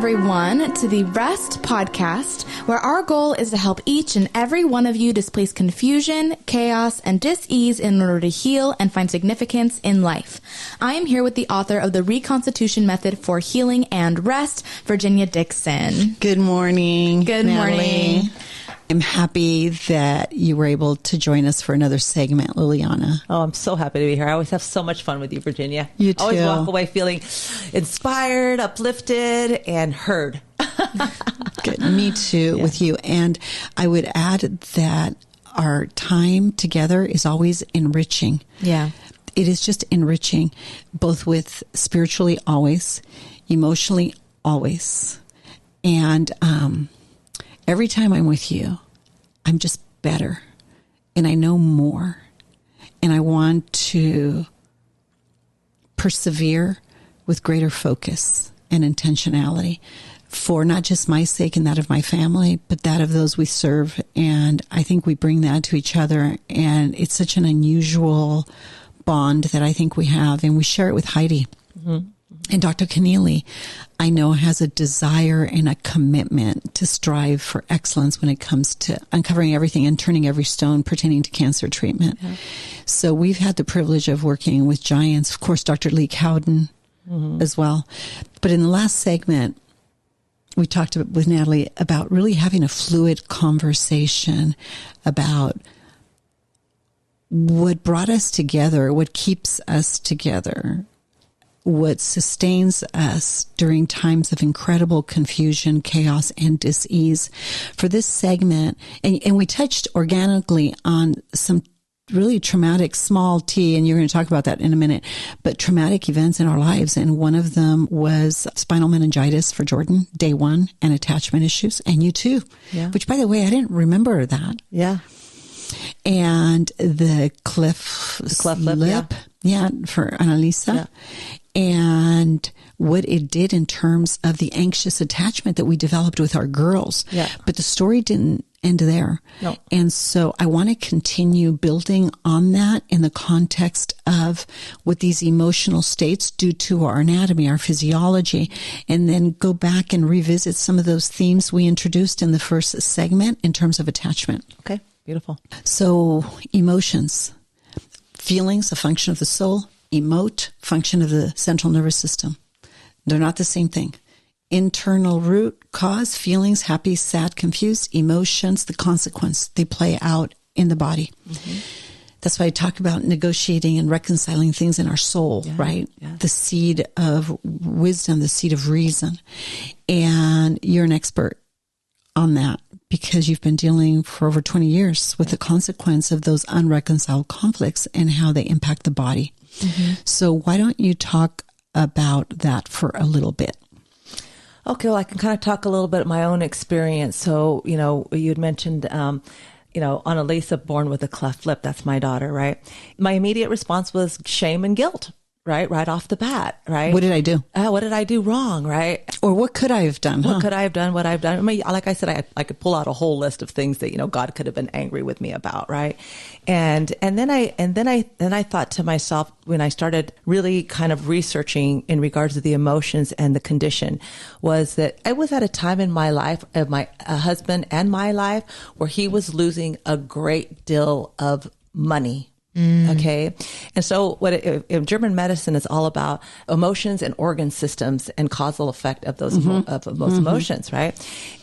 everyone, to the R.E.S.T podcast, where our goal is to help each and every one of you displace confusion, chaos, and dis-ease in order to heal and find significance in life. I am here with the author of the Reconstitution Method for Healing and Rest, Virginia Dixon. Good morning. Good Natalie. morning. I'm happy that you were able to join us for another segment, Liliana. Oh, I'm so happy to be here. I always have so much fun with you, Virginia. You too. I always walk away feeling inspired, uplifted, and heard. Good. Me too, with you. And I would add that our time together is always enriching. Yeah. It is just enriching, both with spiritually always, emotionally always. And every time I'm with you, I'm just better and I know more. And I want to persevere with greater focus and intentionality for not just my sake and that of my family, but that of those we serve. And I think we bring that to each other. And it's such an unusual bond that I think we have. And we share it with Heidi. Mm-hmm. And Dr. Keneally, I know, has a desire and a commitment to strive for excellence when it comes to uncovering everything and turning every stone pertaining to cancer treatment. Yeah. So we've had the privilege of working with giants, of course, Dr. Lee Cowden as well. But in the last segment, we talked with Natalie about really having a fluid conversation about what brought us together, what keeps us together, what sustains us during times of incredible confusion, chaos, and dis-ease. For this segment, and we touched organically on some really traumatic, small t, and you're going to talk about that in a minute, but traumatic events in our lives. And one of them was spinal meningitis for Jordan, day one, and attachment issues. And you too, which, by the way, I didn't remember that. Yeah. And the cleft lip, for Annalisa. Yeah. And what it did in terms of the anxious attachment that we developed with our girls. Yeah. But the story didn't end there. No. And so I want to continue building on that in the context of what these emotional states do to our anatomy, our physiology, and then go back and revisit some of those themes we introduced in the first segment in terms of attachment. Okay, beautiful. So emotions, feelings, a function of the soul. Emote, function of the central nervous system. They're not the same thing. Internal root cause, feelings, happy, sad, confused. Emotions, the consequence. They play out in the body. Mm-hmm. That's why I talk about negotiating and reconciling things in our soul, right? Yeah. The seed of wisdom, the seed of reason. And you're an expert on that because you've been dealing for over 20 years with the consequence of those unreconciled conflicts and how they impact the body. Mm-hmm. So why don't you talk about that for a little bit? Okay, well, I can kind of talk a little bit of my own experience. So, you had mentioned, Annalisa born with a cleft lip. That's my daughter, right? My immediate response was shame and guilt. Right off the bat, right? What did I do? What did I do wrong, right? Or what could I have done? What could I have done? What I've done? I mean, like I said, I could pull out a whole list of things that God could have been angry with me about, right? And then I thought to myself when I started really kind of researching in regards to the emotions and the condition, was that I was at a time in my life of my husband and my life where he was losing a great deal of money. Okay. And so what German medicine is all about emotions and organ systems and causal effect of those, of those emotions. Right.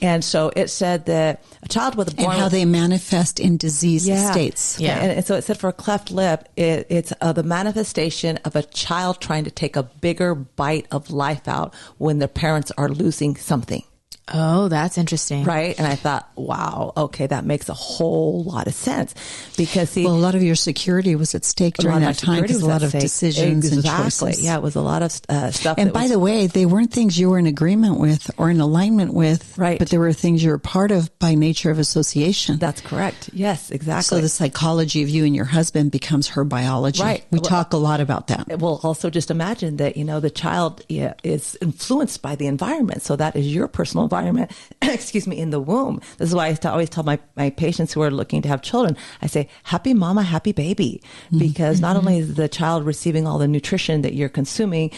And so it said that a child with a born and how they manifest in disease states. Yeah. And so it said for a cleft lip, it's the manifestation of a child trying to take a bigger bite of life out when their parents are losing something. Oh, that's interesting. Right. And I thought, wow, okay, that makes a whole lot of sense because a lot of your security was at stake during that time because a lot of decisions and choices. Yeah, it was a lot of stuff. And by the way, they weren't things you were in agreement with or in alignment with, right? But there were things you were part of by nature of association. That's correct. Yes, exactly. So the psychology of you and your husband becomes her biology. Right. We talk a lot about that. Well, also just imagine that, the child is influenced by the environment. So that is your personal environment environment, excuse me, in the womb. This is why I always tell my patients who are looking to have children, I say, happy mama, happy baby. Because not only is the child receiving all the nutrition that you're consuming,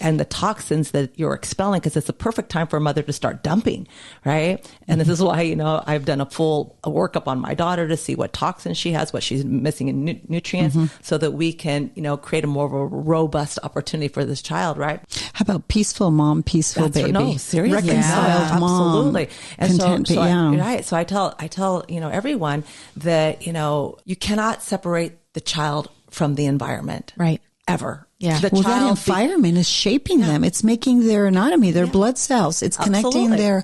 and the toxins that you're expelling, because it's the perfect time for a mother to start dumping, right? And this is why, I've done a full workup on my daughter to see what toxins she has, what she's missing in nutrients, so that we can, create a more of a robust opportunity for this child, right? How about peaceful mom, peaceful baby? No, seriously. Reconciled mom. Absolutely. And content, so I tell, everyone that, you cannot separate the child from the environment. Right. Ever. Yeah. That environment is shaping them. It's making their anatomy, their blood cells. It's connecting their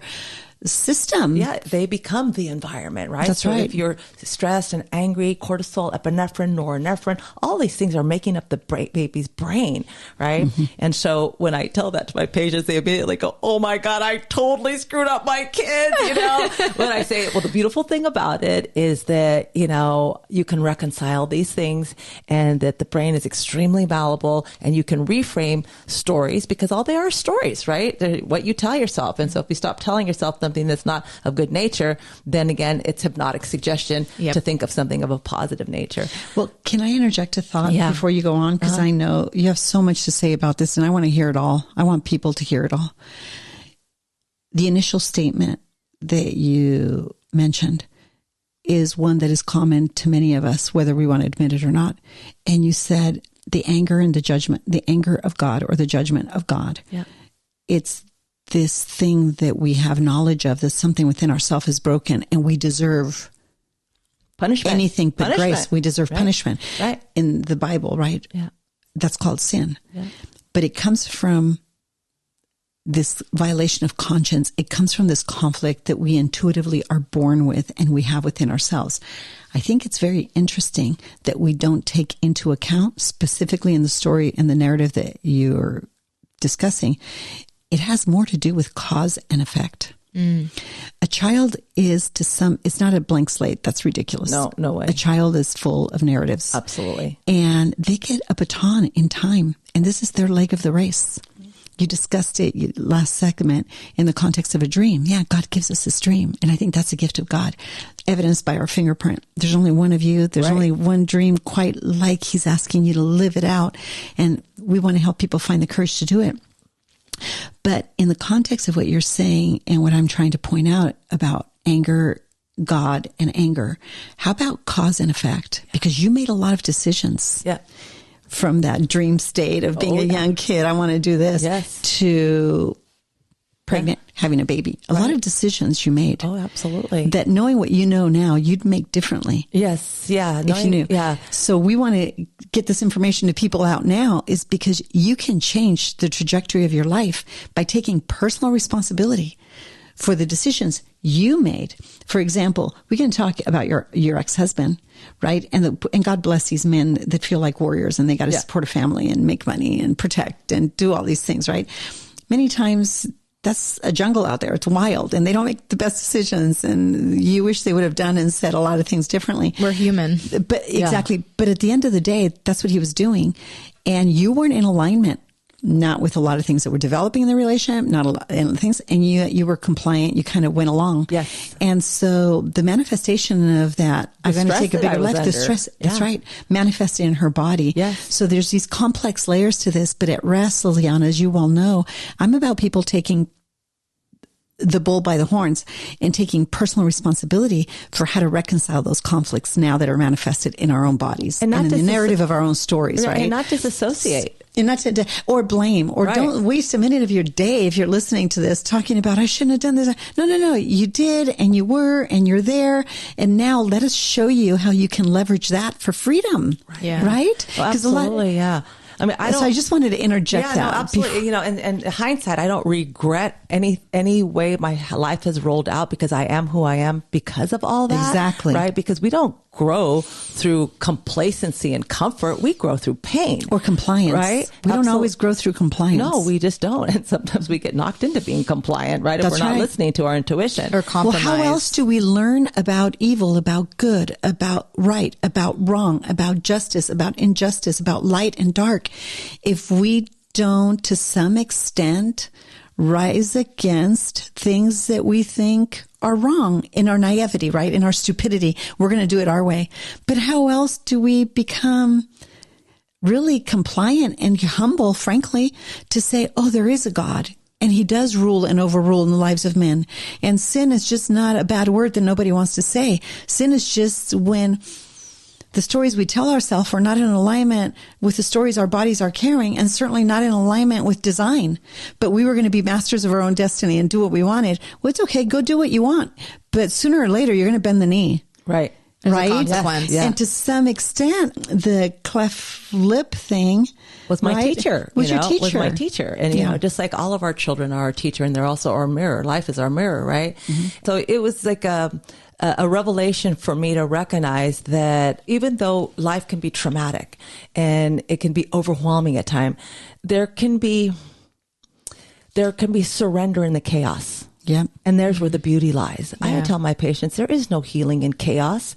system. Yeah, they become the environment, right? That's right. If you're stressed and angry, cortisol, epinephrine, norepinephrine, all these things are making up the baby's brain, right? And so when I tell that to my patients, they immediately go, oh my God, I totally screwed up my kids, When I say, well, the beautiful thing about it is that, you can reconcile these things, and that the brain is extremely malleable, and you can reframe stories, because all they are stories, right? They're what you tell yourself. And so if you stop telling yourself something that's not of good nature, then again, it's hypnotic suggestion to think of something of a positive nature. Well, can I interject a thought before you go on? Because I know you have so much to say about this, and I want to hear it all. I want people to hear it all. The initial statement that you mentioned is one that is common to many of us, whether we want to admit it or not. And you said the anger and the judgment, the anger of God or the judgment of God. Yeah. It's this thing that we have knowledge of, that something within ourselves is broken, and we deserve punishment. Anything but grace. We deserve punishment. Right. In the Bible, right? Yeah. That's called sin. Yeah. But it comes from this violation of conscience. It comes from this conflict that we intuitively are born with and we have within ourselves. I think it's very interesting that we don't take into account, specifically in the story and the narrative that you're discussing, it has more to do with cause and effect. A child is it's not a blank slate. That's ridiculous. No way. A child is full of narratives. Absolutely. And they get a baton in time, and this is their leg of the race. You discussed it last segment in the context of a dream. Yeah, God gives us this dream, and I think that's a gift of God, evidenced by our fingerprint. There's only one of you. There's only one dream, quite like He's asking you to live it out, and we want to help people find the courage to do it. But in the context of what you're saying and what I'm trying to point out about anger, God, and anger, how about cause and effect? Because you made a lot of decisions. Yeah. From that dream state of being a young kid, I want to do this, to pregnant, having a baby. A lot of decisions you made. Oh, absolutely. That knowing what you know now, you'd make differently. Yes. Yeah. If you knew. Yeah. So we want to get this information to people out now, is because you can change the trajectory of your life by taking personal responsibility for the decisions you made. For example, we can talk about your ex-husband, right? And God bless these men that feel like warriors, and they got to support a family and make money and protect and do all these things, right? Many times that's a jungle out there. It's wild, and they don't make the best decisions, and you wish they would have done and said a lot of things differently. We're human. But exactly. But at the end of the day, that's what he was doing. And you weren't in alignment, not with a lot of things that were developing in the relationship, not a lot of things, and you were compliant. You kind of went along. Yes. And so the manifestation of that, I'm going to take a bigger life. The stress, that's right, manifested in her body. Yes. So there's these complex layers to this. But at R.E.S.T, Liliana, as you well know, I'm about people taking the bull by the horns and taking personal responsibility for how to reconcile those conflicts now that are manifested in our own bodies and in the narrative of our own stories, right? And not disassociate. And not to, or blame, or don't waste a minute of your day if you're listening to this talking about, I shouldn't have done this. No. You did, and you were, and you're there. And now let us show you how you can leverage that for freedom. Yeah. Right? Well, absolutely. Yeah. I mean, so I just wanted to interject that. No, absolutely. And hindsight, I don't regret any way my life has rolled out, because I am who I am because of all that. Exactly. Right? Because we don't grow through complacency and comfort. We grow through pain. Or compliance. Right? We don't always grow through compliance. No, we just don't. And sometimes we get knocked into being compliant, right? If we're not listening to our intuition. Or compromise. Well, how else do we learn about evil, about good, about right, about wrong, about justice, about injustice, about light and dark, if we don't, to some extent, rise against things that we think are wrong in our naivety, right? In our stupidity. We're going to do it our way. But how else do we become really compliant and humble, frankly, to say, oh, there is a God and he does rule and overrule in the lives of men. And sin is just not a bad word that nobody wants to say. Sin is just when the stories we tell ourselves are not in alignment with the stories our bodies are carrying, and certainly not in alignment with design. But we were going to be masters of our own destiny and do what we wanted. Well, it's okay. Go do what you want. But sooner or later, you're going to bend the knee. Right. There's right? a consequence. Yeah. And to some extent, the cleft lip thing was my teacher. Was your teacher. Was my teacher. And, you know, just like all of our children are our teacher, and they're also our mirror. Life is our mirror, right? Mm-hmm. So it was like a revelation for me to recognize that even though life can be traumatic and it can be overwhelming at times, there can be surrender in the chaos. Yep. And there's where the beauty lies. Yeah. I tell my patients, there is no healing in chaos,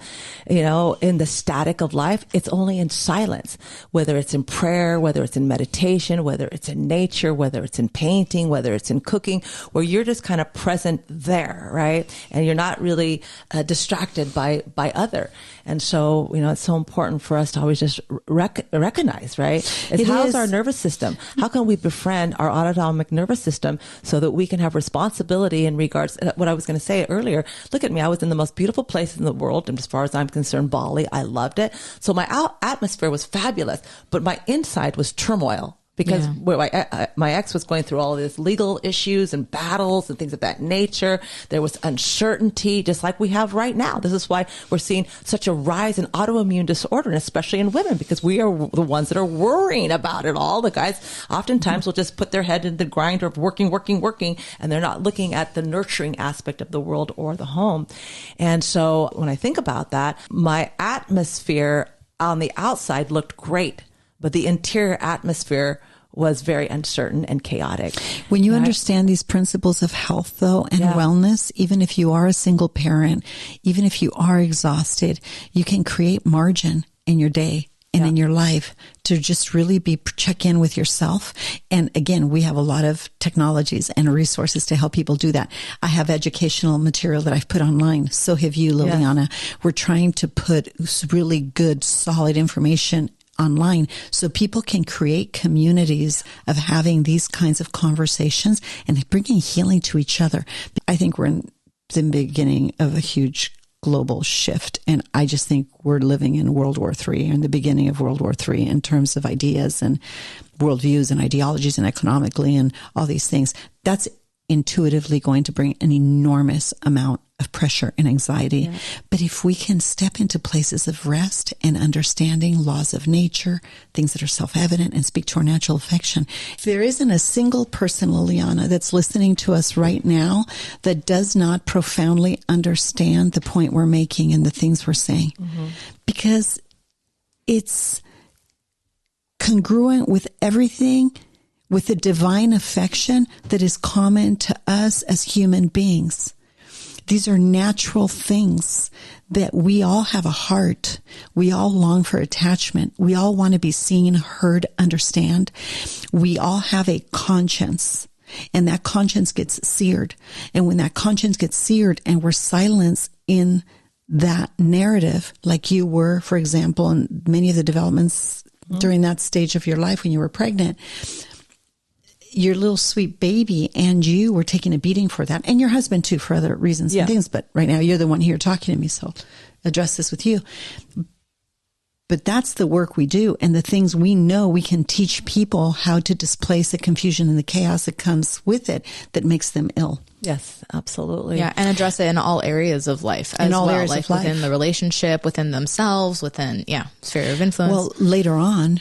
you know, in the static of life. It's only in silence, whether it's in prayer, whether it's in meditation, whether it's in nature, whether it's in painting, whether it's in cooking, where you're just kind of present there, right? And you're not really distracted by other. And so, you know, it's so important for us to always just recognize, right? How's our nervous system? How can we befriend our autonomic nervous system so that we can have responsibility in regards to what I was going to say earlier? Look at me. I was in the most beautiful place in the world. And as far as I'm concerned, Bali, I loved it. So my atmosphere was fabulous, but my inside was turmoil. Because my ex was going through all of this legal issues and battles and things of that nature. There was uncertainty, just like we have right now. This is why we're seeing such a rise in autoimmune disorder, and especially in women, because we are the ones that are worrying about it all. The guys oftentimes will just put their head in the grinder of working, and they're not looking at the nurturing aspect of the world or the home. And so when I think about that, my atmosphere on the outside looked great, but the interior atmosphere was very uncertain and chaotic. When you understand these principles of health, though, and wellness, even if you are a single parent, even if you are exhausted, you can create margin in your day and in your life to just really check in with yourself. And again, we have a lot of technologies and resources to help people do that. I have educational material that I've put online. So have you, Liliana. We're trying to put really good, solid information online so people can create communities of having these kinds of conversations and bringing healing to each other. I think we're in the beginning of a huge global shift, and I just think we're living in World War III, in the beginning of World War III, in terms of ideas and worldviews and ideologies and economically and all these things. That's intuitively going to bring an enormous amount of pressure and anxiety. Yeah. But if we can step into places of rest and understanding laws of nature, things that are self-evident, and speak to our natural affection, if there isn't a single person, Liliana, that's listening to us right now that does not profoundly understand the point we're making and the things we're saying, because it's congruent with everything, with the divine affection that is common to us as human beings. These are natural things that we all have a heart. We all long for attachment. We all want to be seen, heard, understand. We all have a conscience, and that conscience gets seared. And when that conscience gets seared and we're silenced in that narrative, like you were, for example, in many of the developments during that stage of your life when you were pregnant, your little sweet baby and you were taking a beating for that, and your husband too, for other reasons and things. But right now you're the one here talking to me, so address this with you. But that's the work we do, and the things we know we can teach people how to displace the confusion and the chaos that comes with it that makes them ill. Yes, absolutely. Yeah, and address it in all areas of life as well. Areas like of life. Within the relationship, within themselves, within, sphere of influence. Well, later on,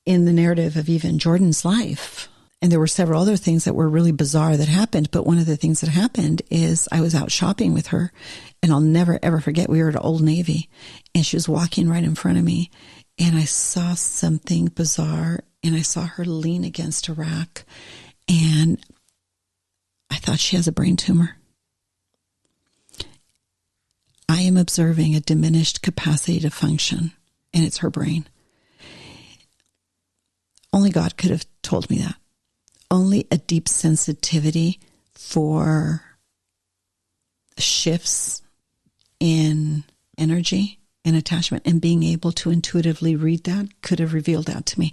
in the narrative of even Jordan's life, and there were several other things that were really bizarre that happened, but one of the things that happened is I was out shopping with her, and I'll never ever forget, we were at Old Navy, and she was walking right in front of me, and I saw something bizarre, and I saw her lean against a rack, and I thought she has a brain tumor. I am observing a diminished capacity to function, and it's her brain. Only God could have told me that. only a deep sensitivity for shifts in energy and attachment, and being able to intuitively read that could have revealed that to me.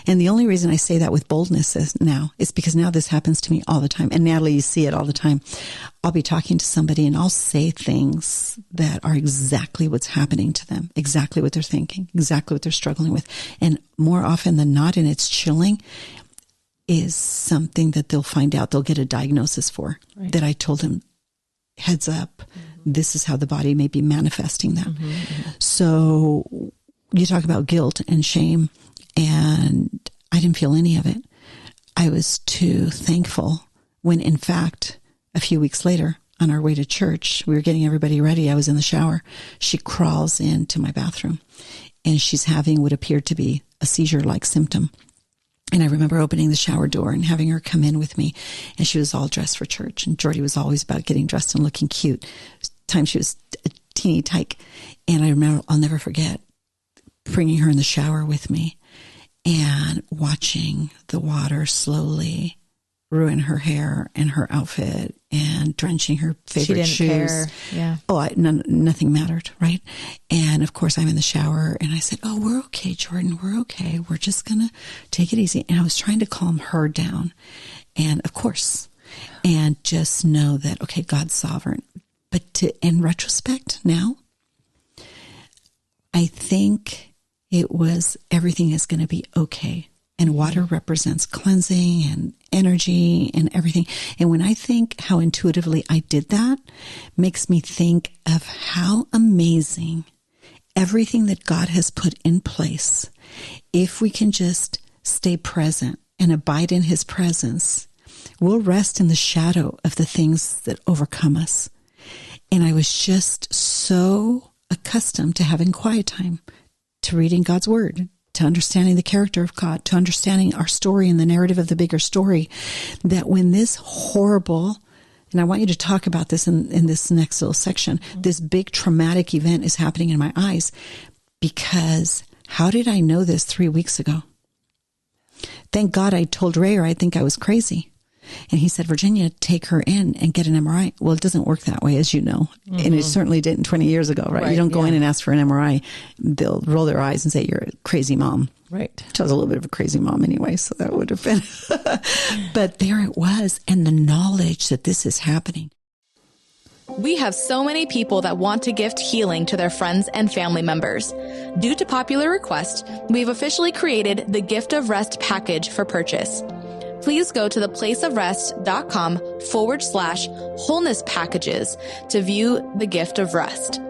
And the only reason I say that with boldness is because now this happens to me all the time. And Natalie, you see it all the time. I'll be talking to somebody and I'll say things that are exactly what's happening to them, exactly what they're thinking, exactly what they're struggling with. And more often than not, and it's chilling, is something that they'll find out, they'll get a diagnosis for, right, that I told them, heads up, this is how the body may be manifesting that. So you talk about guilt and shame, and I didn't feel any of it. I was too thankful when, in fact, a few weeks later, on our way to church, we were getting everybody ready. I was in the shower. She crawls into my bathroom, and she's having what appeared to be a seizure-like symptom. And I remember opening the shower door and having her come in with me, and she was all dressed for church. And Jordy was always about getting dressed and looking cute. Times she was a teeny tyke. And I remember, I'll never forget bringing her in the shower with me and watching the water slowly ruin her hair and her outfit and drenching her favorite shoes. She didn't care. Yeah. Oh, nothing mattered, right? And of course, I'm in the shower and I said, "Oh, we're okay, Jordan. We're okay. We're just going to take it easy." And I was trying to calm her down. And of course, and just know that, okay, God's sovereign. But in retrospect now, I think it was everything is going to be okay. And water represents cleansing and energy and everything. And when I think how intuitively I did that, makes me think of how amazing everything that God has put in place. If we can just stay present and abide in his presence, we'll rest in the shadow of the things that overcome us. And I was just so accustomed to having quiet time, to reading God's word, to understanding the character of God, to understanding our story and the narrative of the bigger story, that when this horrible, and I want you to talk about this in this next little section, this big traumatic event is happening in my eyes, because how did I know this 3 weeks ago? Thank God I told Ray, or I think I was crazy. And he said, "Virginia, take her in and get an MRI." Well, it doesn't work that way, as you know. And it certainly didn't 20 years ago, right? You don't go in and ask for an MRI. They'll roll their eyes and say, "You're a crazy mom." Right. She was a little bit of a crazy mom anyway, so that would have been. But there it was. And the knowledge that this is happening. We have so many people that want to gift healing to their friends and family members. Due to popular request, we've officially created the Gift of Rest package for purchase. Please go to theplaceofrest.com/wholeness packages to view the Gift of Rest.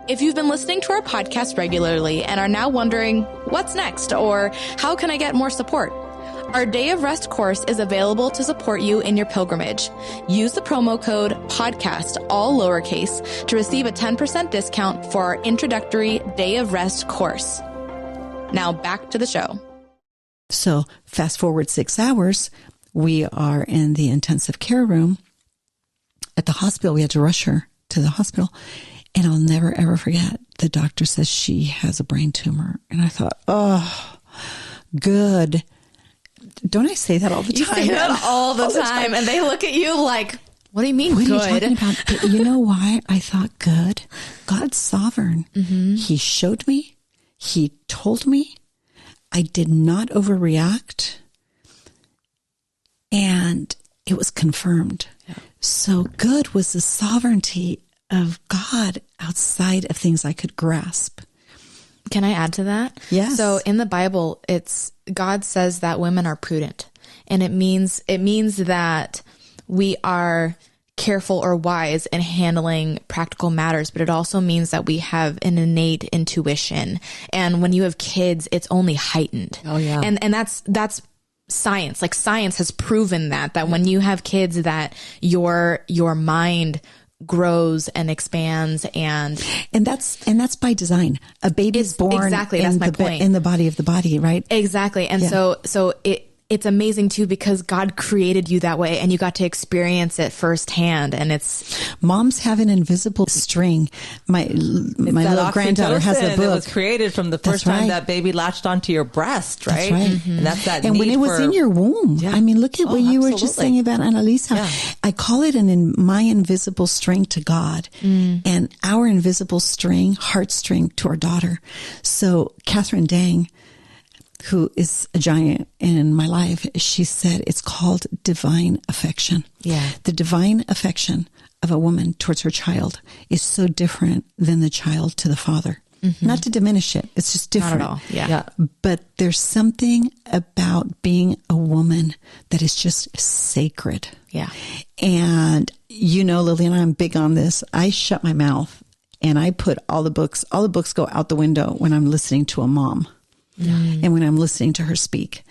If you've been listening to our podcast regularly and are now wondering, what's next, or how can I get more support? Our Day of Rest course is available to support you in your pilgrimage. Use the promo code PODCAST, all lowercase, to receive a 10% discount for our introductory Day of Rest course. Now back to the show. So fast forward 6 hours, we are in the intensive care room at the hospital. We had to rush her to the hospital. And I'll never, ever forget, the doctor says she has a brain tumor. And I thought, oh, good. Don't I say that all the time? You say that all the time. And they look at you like, what do you mean, what good? What are you talking about? But you know why I thought good? God's sovereign. He showed me. He told me. I did not overreact, and it was confirmed. Yeah. So good was the sovereignty of God outside of things I could grasp. Can I add to that? Yes. So in the Bible, God says that women are prudent, and it means that we are careful or wise in handling practical matters, but it also means that we have an innate intuition. And when you have kids, it's only heightened. Oh yeah. And that's science. Like science has proven that when you have kids, that your mind grows and expands and that's by design. A baby is born exactly, that's my point. In the body of the body, right? Exactly. And so it's amazing too, because God created you that way and you got to experience it firsthand. And moms have an invisible string. My little granddaughter has a book. It was created from the first time that baby latched onto your breast, right? That's right. Mm-hmm. And that's that. And when it was in your womb, I mean, look at what you were just saying about Annalisa. Yeah. I call it my invisible string to God, and our invisible string, heartstring, to our daughter. So Catherine Dang, who is a giant in my life, she said it's called divine affection. Yeah. The divine affection of a woman towards her child is so different than the child to the father. Mm-hmm. Not to diminish it. It's just different. Not at all. Yeah. But there's something about being a woman that is just sacred. Yeah. And Liliana, I'm big on this. I shut my mouth and I put all the books go out the window when I'm listening to a mom. And when I'm listening to her speak,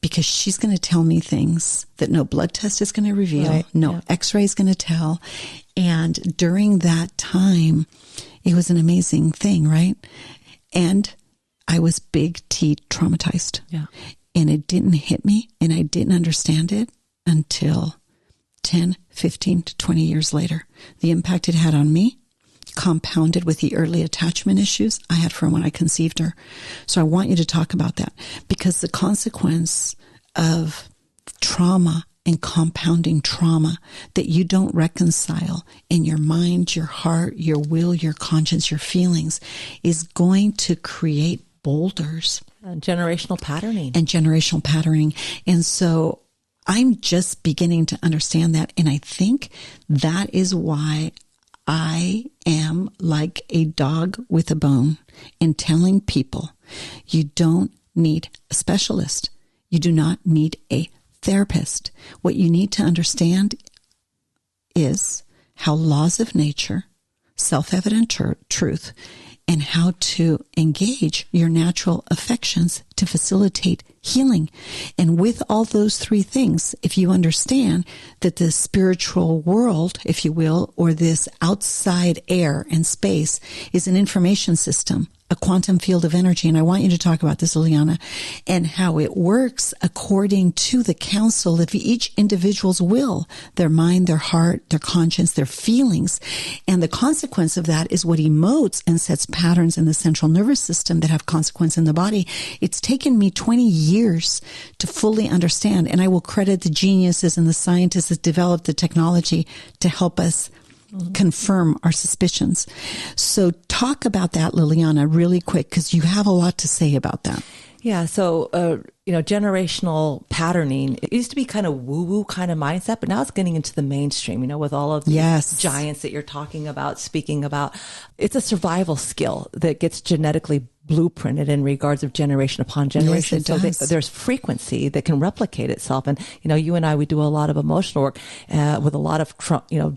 because she's going to tell me things that no blood test is going to reveal, no x-ray is going to tell. And during that time, it was an amazing thing, right? And I was big T traumatized. Yeah. And it didn't hit me and I didn't understand it until 10, 15 to 20 years later. The impact it had on me, compounded with the early attachment issues I had from when I conceived her. So I want you to talk about that, because the consequence of trauma and compounding trauma that you don't reconcile in your mind, your heart, your will, your conscience, your feelings is going to create boulders. Generational patterning. And so I'm just beginning to understand that. And I think that is why I am like a dog with a bone in telling people you don't need a specialist. You do not need a therapist. What you need to understand is how laws of nature, self-evident truth, and how to engage your natural affections to facilitate healing. And with all those three things, if you understand that the spiritual world, if you will, or this outside air and space is an information system, a quantum field of energy. And I want you to talk about this, Liliana, and how it works according to the counsel of each individual's will, their mind, their heart, their conscience, their feelings. And the consequence of that is what emotes and sets patterns in the central nervous system that have consequence in the body. It's taken me 20 years to fully understand, and I will credit the geniuses and the scientists that developed the technology to help us confirm our suspicions. So talk about that, Liliana, really quick, because you have a lot to say about that. Yeah. So, generational patterning, it used to be kind of woo-woo kind of mindset, but now it's getting into the mainstream, with all of these giants that you're talking about, speaking about. It's a survival skill that gets genetically blueprinted in regards of generation upon generation. Yes, so there's frequency that can replicate itself. And, you and I, we do a lot of emotional work with a lot of,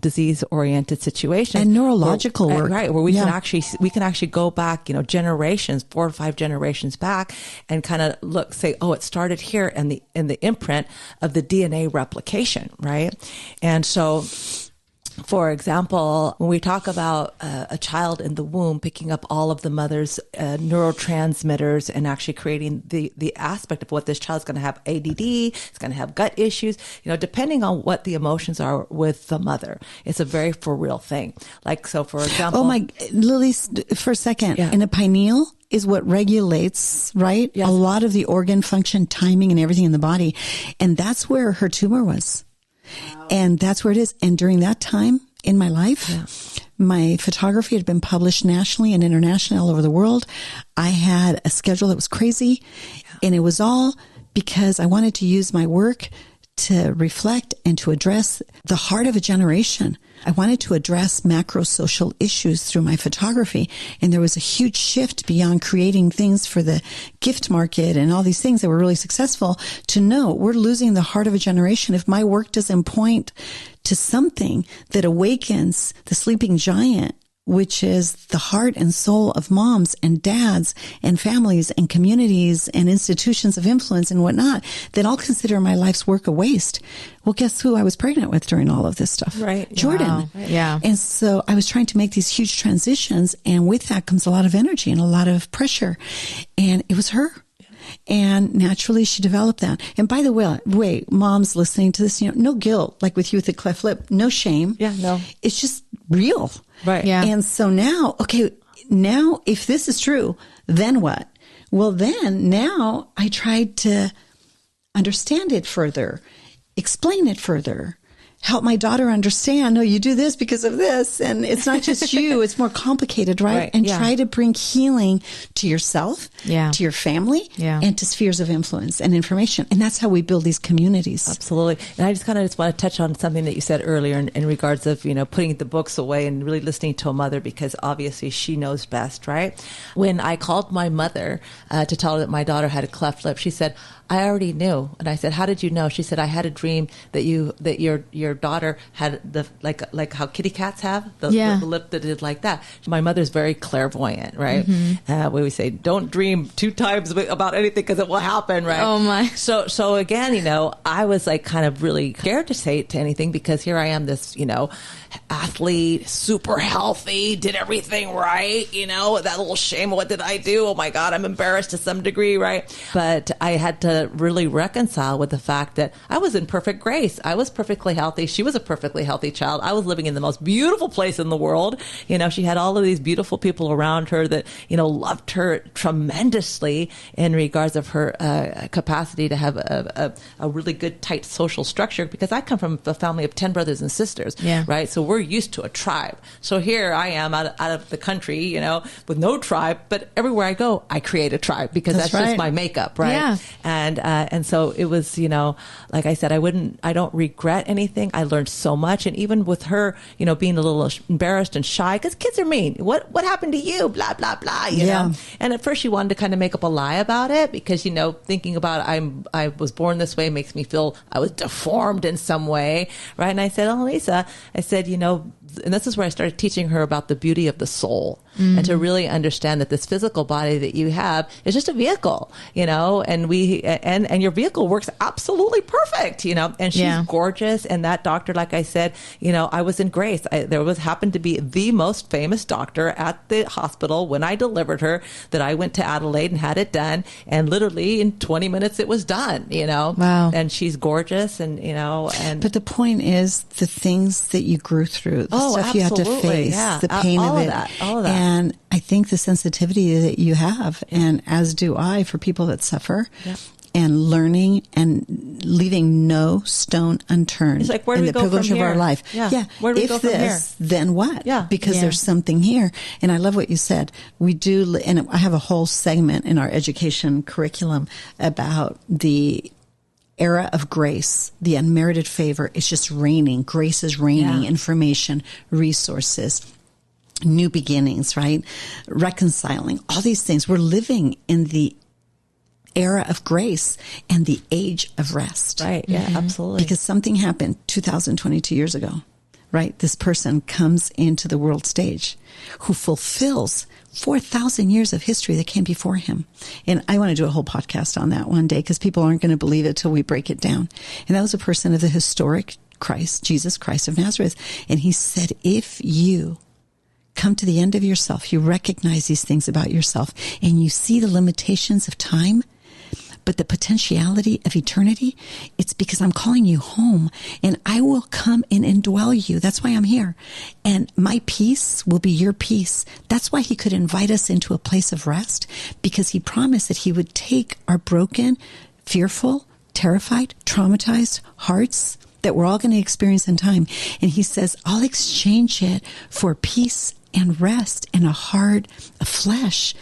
disease-oriented situations. And neurological work. Right. Where we can actually go back, generations, 4 or 5 generations back and kind of say, oh, it started here in the imprint of the DNA replication. Right. And so, for example, when we talk about a child in the womb picking up all of the mother's neurotransmitters and actually creating the aspect of what this child's going to have ADD, it's going to have gut issues, depending on what the emotions are with the mother. It's a very for real thing. Like, so for example. Oh my, Lily, for a second. Yeah. In a pineal is what regulates, right? Yes. A lot of the organ function, timing, and everything in the body. And that's where her tumor was. Wow. And that's where it is. And during that time in my life, my photography had been published nationally and internationally all over the world. I had a schedule that was crazy. And it was all because I wanted to use my work to reflect and to address the heart of a generation. I wanted to address macro social issues through my photography. And there was a huge shift beyond creating things for the gift market and all these things that were really successful to know we're losing the heart of a generation if my work doesn't point to something that awakens the sleeping giant, which is the heart and soul of moms and dads and families and communities and institutions of influence and whatnot, that I'll consider my life's work a waste. Well, guess who I was pregnant with during all of this stuff? Right. Jordan. Wow. Yeah. And so I was trying to make these huge transitions, and with that comes a lot of energy and a lot of pressure. And it was her. And naturally she developed that. And by the way, moms listening to this, no guilt, like with you with the cleft lip, no shame. Yeah, no. It's just real. Right. Yeah. And so now, if this is true, then what? Well, then now I tried to understand it further, explain it further, help my daughter understand, no, you do this because of this. And it's not just you, it's more complicated, right? And try to bring healing to yourself, to your family, and to spheres of influence and information. And that's how we build these communities. Absolutely. And I just want to touch on something that you said earlier in regards of, putting the books away and really listening to a mother, because obviously she knows best, right? When I called my mother to tell her that my daughter had a cleft lip, she said, I already knew. And I said, how did you know? She said, I had a dream that your daughter had the, like how kitty cats have the lip that did like that. My mother's very clairvoyant, right? Mm-hmm. We say, don't dream 2 times about anything because it will happen, right? Oh my. So again, I was like kind of really scared to say it to anything, because here I am, this, athlete, super healthy, did everything right, that little shame. What did I do? Oh my God, I'm embarrassed to some degree, right? But I had to really reconcile with the fact that I was in perfect grace. I was perfectly healthy. She was a perfectly healthy child. I was living in the most beautiful place in the world. She had all of these beautiful people around her that, loved her tremendously in regards of her capacity to have a really good, tight social structure, because I come from a family of 10 brothers and sisters, right? So we're used to a tribe. So here I am out of the country, with no tribe, but everywhere I go, I create a tribe, because that's just my makeup, right? Yeah. And so it was, like I said, I don't regret anything. I learned so much. And even with her, being a little embarrassed and shy, because kids are mean. What happened to you? Blah, blah, blah, you know? And at first she wanted to kind of make up a lie about it, because, thinking about I was born this way makes me feel I was deformed in some way, right? And I said, oh, Lisa, I said, and this is where I started teaching her about the beauty of the soul, and to really understand that this physical body that you have is just a vehicle, and your vehicle works absolutely perfect, and she's gorgeous. And that doctor, like I said, I was in grace. Happened to be the most famous doctor at the hospital when I delivered her, that I went to Adelaide and had it done. And literally in 20 minutes, it was done, Wow. And she's gorgeous but the point is the things that you grew through, the stuff you had to face, the pain of it. All of that. And I think the sensitivity that you have, and as do I, for people that suffer, and learning and leaving no stone unturned. It's like, where do in we the go privilege from of our here? life. Where do we if go from this, here? then what? Because there's something here. And I love what you said. We do, and I have a whole segment in our education curriculum about the era of grace, the unmerited favor. It's just raining. Grace is raining. Information, resources, new beginnings, right? Reconciling, all these things. We're living in the era of grace and the age of rest. Right. Yeah, absolutely. Because something happened 2022 years ago, right? This person comes into the world stage who fulfills 4,000 years of history that came before him. And I want to do a whole podcast on that one day, because people aren't going to believe it till we break it down. And that was a person of the historic Christ, Jesus Christ of Nazareth. And he said, if you come to the end of yourself, you recognize these things about yourself, and you see the limitations of time, but the potentiality of eternity, it's because I'm calling you home, and I will come and indwell you. That's why I'm here. And my peace will be your peace. That's why he could invite us into a place of rest, because he promised that he would take our broken, fearful, terrified, traumatized hearts that we're all going to experience in time. And he says, I'll exchange it for peace and rest and a heart of flesh.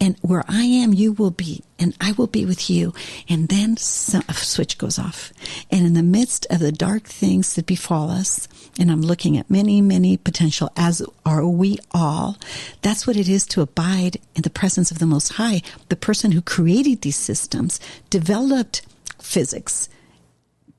And where I am, you will be, and I will be with you. And then a switch goes off. And in the midst of the dark things that befall us, and I'm looking at many, many potential, as are we all, that's what it is to abide in the presence of the Most High. The person who created these systems developed physics,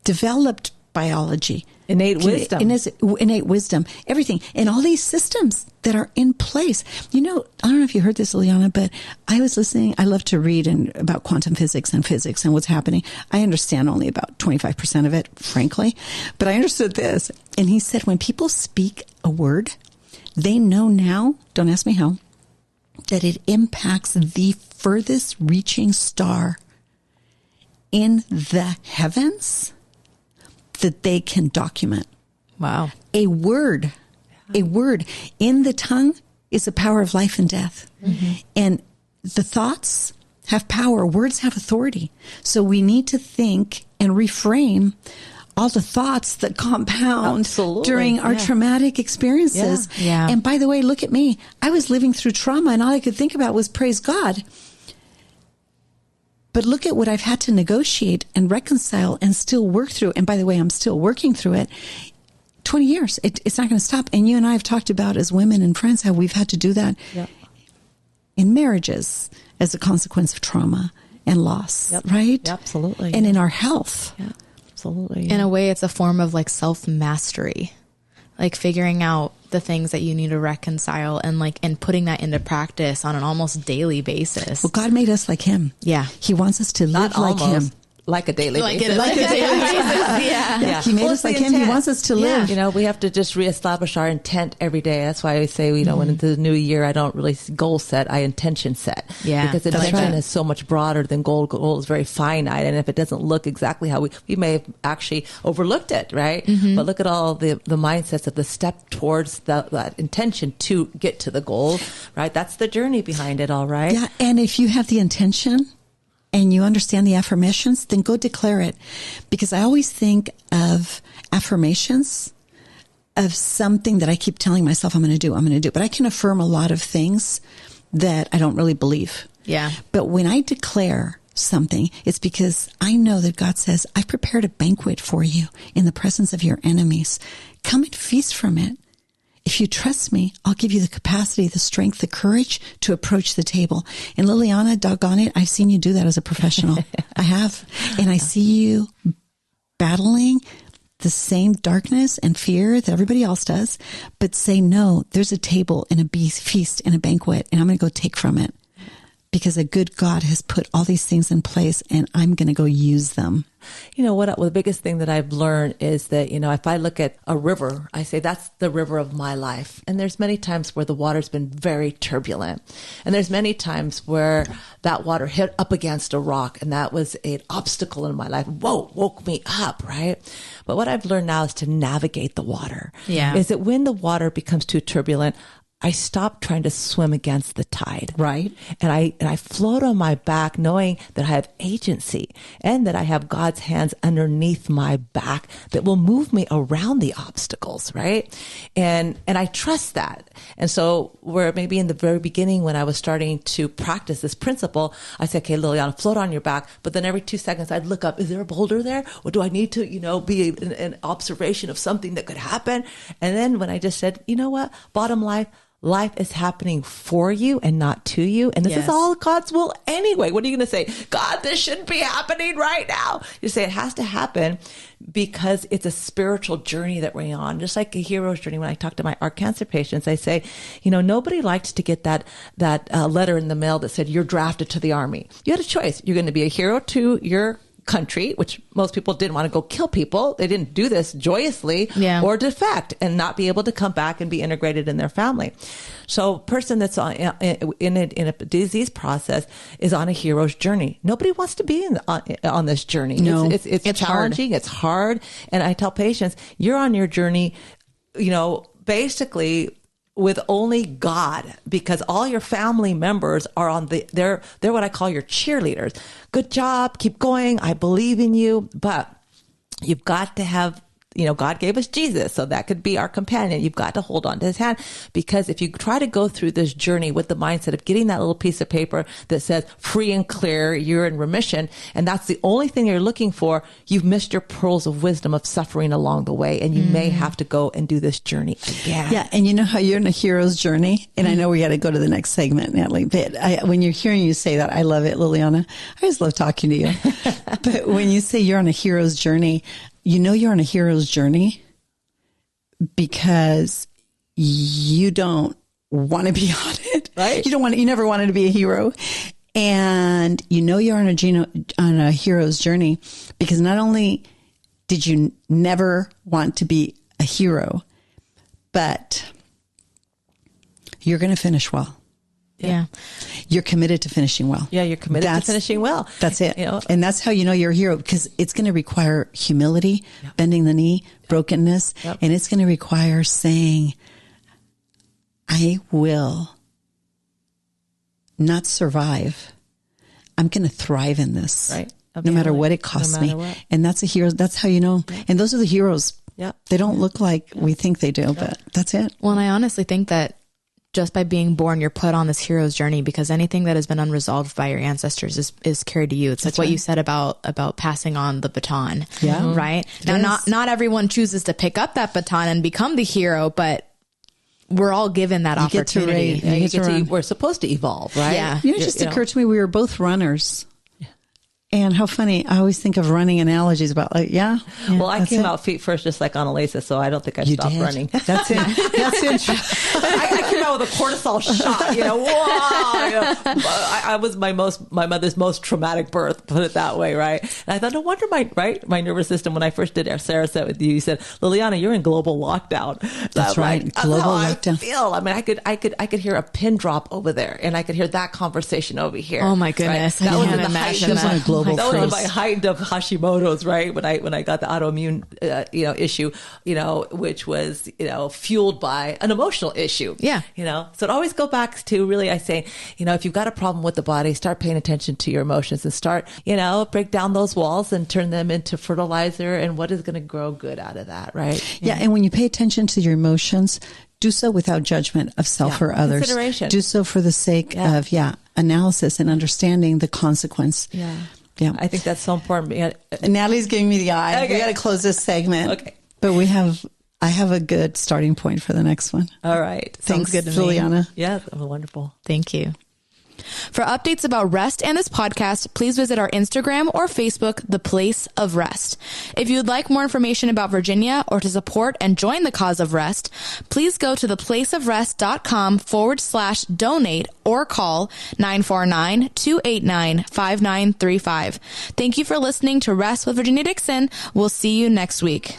developed biology, innate wisdom, everything. And all these systems that are in place. I don't know if you heard this, Liliana, but I was listening. I love to read about quantum physics and what's happening. I understand only about 25% of it, frankly, but I understood this. And he said, when people speak a word, they know now, don't ask me how, that it impacts the furthest reaching star in the heavens that they can document. Wow. A word in the tongue is the power of life and death. Mm-hmm. And the thoughts have power. Words have authority. So we need to think and reframe all the thoughts that compound during our traumatic experiences. Yeah. And by the way, look at me. I was living through trauma and all I could think about was praise God. But look at what I've had to negotiate and reconcile and still work through. And by the way, I'm still working through it. 20 years. It's not going to stop. And you and I have talked about as women and friends how we've had to do that in marriages as a consequence of trauma and loss, right? Absolutely. And in our health. Yeah, absolutely. In a way, it's a form of like self-mastery, like figuring out the things that you need to reconcile and putting that into practice on an almost daily basis. Well, God made us like him. Yeah. He wants us to live like him. Like a daily basis. Like a daily basis. Yeah. He made us like him. He wants us to live. You know, we have to just reestablish our intent every day. That's why I say, you know, when it's the new year, I don't really goal set, I intention set. Yeah. Because intention is so much broader than goal. Goal is very finite. And if it doesn't look exactly how we may have actually overlooked it, right? Mm-hmm. But look at all the mindsets of the step towards that intention to get to the goal, right? That's the journey behind it all, right? Yeah. And if you have the intention, and you understand the affirmations, then go declare it. Because I always think of affirmations of something that I keep telling myself I'm going to do. But I can affirm a lot of things that I don't really believe. Yeah. But when I declare something, it's because I know that God says, I've prepared a banquet for you in the presence of your enemies. Come and feast from it. If you trust me, I'll give you the capacity, the strength, the courage to approach the table. And Liliana, doggone it, I've seen you do that as a professional. I have. And I see you battling the same darkness and fear that everybody else does, but say, no, there's a table and a feast and a banquet, and I'm going to go take from it. Because a good God has put all these things in place, and I'm going to go use them. You know, the biggest thing that I've learned is that, you know, if I look at a river, I say that's the river of my life. And there's many times where the water's been very turbulent. And there's many times where that water hit up against a rock, and that was an obstacle in my life. Whoa, woke me up, right? But what I've learned now is to navigate the water. Yeah. Is that when the water becomes too turbulent, I stopped trying to swim against the tide. Right. And I float on my back knowing that I have agency and that I have God's hands underneath my back that will move me around the obstacles. Right. And I trust that. And so where maybe in the very beginning when I was starting to practice this principle, I said, okay, Liliana, float on your back. But then every 2 seconds I'd look up, is there a boulder there? Or do I need to, you know, be an observation of something that could happen? And then when I just said, you know what, bottom line, life is happening for you and not to you. And this is all God's will anyway. What are you going to say? God, this shouldn't be happening right now. You say it has to happen because it's a spiritual journey that we're on. Just like a hero's journey. When I talk to our cancer patients, I say, you know, nobody likes to get that letter in the mail that said you're drafted to the army. You had a choice. You're going to be a hero to your country, which most people didn't want to go kill people. They didn't do this joyously, or defect and not be able to come back and be integrated in their family. So a person that's in a disease process is on a hero's journey. Nobody wants to be on this journey. No, it's challenging. It's hard. And I tell patients, you're on your journey, you know, basically with only God, because all your family members are they're what I call your cheerleaders. Good job. Keep going. I believe in you. But you've got to have, you know, God gave us Jesus, so that could be our companion. You've got to hold on to his hand, because if you try to go through this journey with the mindset of getting that little piece of paper that says free and clear, you're in remission, and that's the only thing you're looking for, you've missed your pearls of wisdom of suffering along the way, and you may have to go and do this journey again. Yeah, and you know how you're in a hero's journey, and I know we got to go to the next segment, Natalie, but when you're hearing you say that, I love it, Liliana. I just love talking to you. But when you say you're on a hero's journey, you know you're on a hero's journey because you don't want to be on it. Right. You never wanted to be a hero. And you know you're on a hero's journey because not only did you never want to be a hero, but you're going to finish well. Yeah. You're committed to finishing well. Yeah, you're committed to finishing well. That's it. And that's how you know you're a hero, because it's going to require humility, bending the knee, brokenness, and it's going to require saying, I will not survive. I'm going to thrive in this. Right. No matter what it costs me. What. And that's a hero. That's how you know. Yeah. And those are the heroes. Yeah. They don't look like we think they do, but that's it. Well, and I honestly think that just by being born, you're put on this hero's journey, because anything that has been unresolved by your ancestors is carried to you. It's like what you said about passing on the baton. Yeah. Right. Now, not everyone chooses to pick up that baton and become the hero, but we're all given that opportunity. We're supposed to evolve, right? Yeah. It just occurred to me, we were both runners. And how funny. I always think of running analogies about well, I came out feet first, just like Annalisa, so I don't think I stopped running. That's it. That's it. I came out with a cortisol shot, I was my mother's most traumatic birth, put it that way, right? And I thought, no wonder my nervous system, when I first did Sarah said with you said, Liliana, you're in global lockdown. That's right. Like, global lockdown. I feel. I mean, I could hear a pin drop over there, and I could hear that conversation over here. Oh my goodness. Right? I can't imagine that. That was my height of Hashimoto's, right? When I got the autoimmune, issue, which was, fueled by an emotional issue. Yeah. So it always go back to really, I say, if you've got a problem with the body, start paying attention to your emotions and start, break down those walls and turn them into fertilizer, and what is going to grow good out of that, right? Yeah. And when you pay attention to your emotions, do so without judgment of self or others. Consideration. Do so for the sake of, analysis and understanding the consequence. Yeah. Yeah, I think that's so important. Natalie's giving me the eye. Okay. We got to close this segment. Okay. But I have a good starting point for the next one. All right. Thanks, good to Liliana. Yeah, wonderful. Thank you. For updates about R.E.S.T and this podcast, please visit our Instagram or Facebook, The Place of R.E.S.T. If you would like more information about Virginia or to support and join the cause of R.E.S.T, please go to theplaceofrest.com/donate or call 949-289-5935. Thank you for listening to R.E.S.T with Virginia Dixon. We'll see you next week.